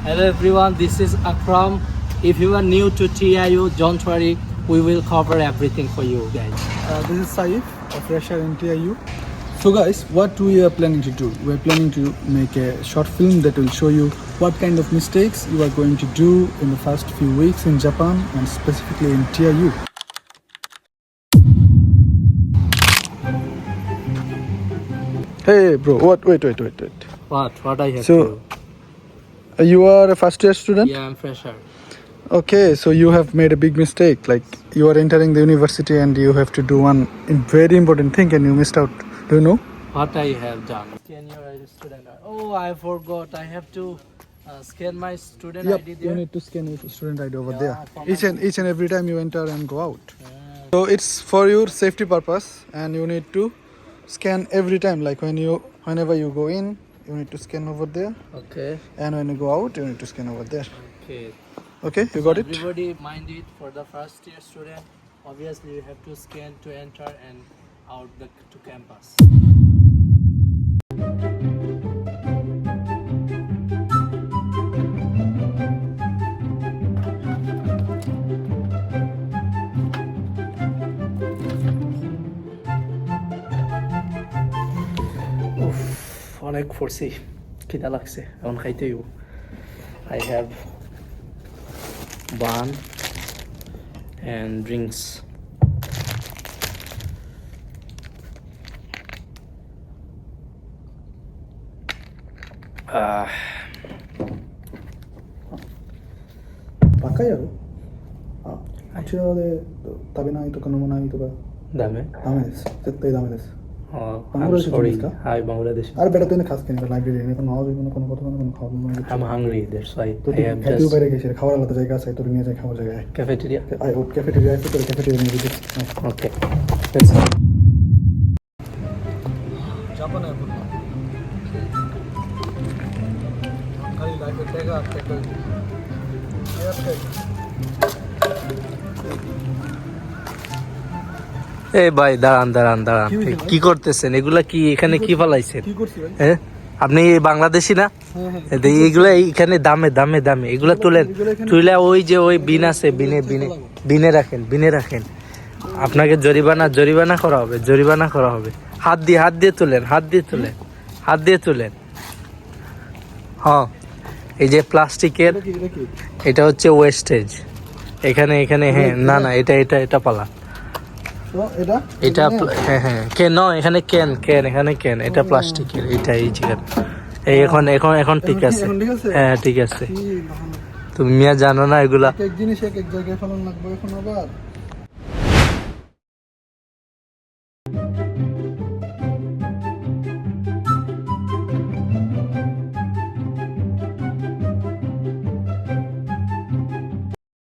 Hello everyone, this is Akram. If you are new to TIU, don't worry, we will cover everything for you guys. This is Saif, a fresher in TIU. So guys, what we are planning to do? We are planning to make a short film that will show you what kind of mistakes you are going to do in the first few weeks in Japan and specifically in TIU. Hey bro, wait. What I have So, to You are a first year student? Yeah, I'm fresher. Okay, so you have made a big mistake. Like you are entering the university and you have to do one very important thing and you missed out. Do you know? What I have done? Scan your student ID. Oh, I forgot. I have to scan my student ID there. You need to scan your student ID over Yeah, there. for Each and every time you enter and go out. So it's for your safety purpose, and you need to scan every time. Like whenever you go in, you need to scan over there, Okay. and when you go out, you need to scan over there. Okay. Okay, you got it. Everybody mind it for the first year student. Obviously, you have to scan to enter and out to campus. অনেক foresee খিদা লাগছে এখন খাইতে হইব I have bun and drinks. Baka yaro. Actually, 食べないとか飲まないとか ダメダメです。絶対ダメです。I'm Bangladeshi sorry.ですか? Hi, Bangladesh. あれベラトにখাস কেন library নে কোনো হবে কোনো কোনো কথা কোনো খাওয়া মানে I'm hungry. That's why তো I have খাইতে just বাইরে গেছে খাওয়ার আলাদা জায়গা আছে তোর নিয়ে যাই খাওয়ার জায়গায় cafeteria. আই ওট ক্যাফেটেরিয়া আছে তোর ক্যাফেটেরিয়া নিয়ে দিচ্ছি Okay. Let's go. জাপানে বললাম খালি লাইফে দেখা একটা এই ভাই দাঁড়ান কি করতেছেন এগুলা কি এখানে কি ফলাইছেন কি করছিস ভাই হ্যাঁ আপনি বাংলাদেশি না এইগুলা এইখানে দামে এগুলা তুলে ওই যে ওই বিন আছে বিনে রাখেন আপনাকে জরিমানা করা হবে হাত দিয়ে তুলেন হ্যাঁ এই যে প্লাস্টিকের এটা হচ্ছে ওয়েস্টেজ এখানে হ্যাঁ না এটা পালা এটা হ্যাঁ কেন এখানে এখানে এটা প্লাস্টিকের এটা এই চিকেন এই এখন ঠিক আছে হ্যাঁ ঠিক আছে তুমি মিয়া জানো না এগুলা এক জিনিস এক জায়গায় ফেলান লাগবে এখন আবার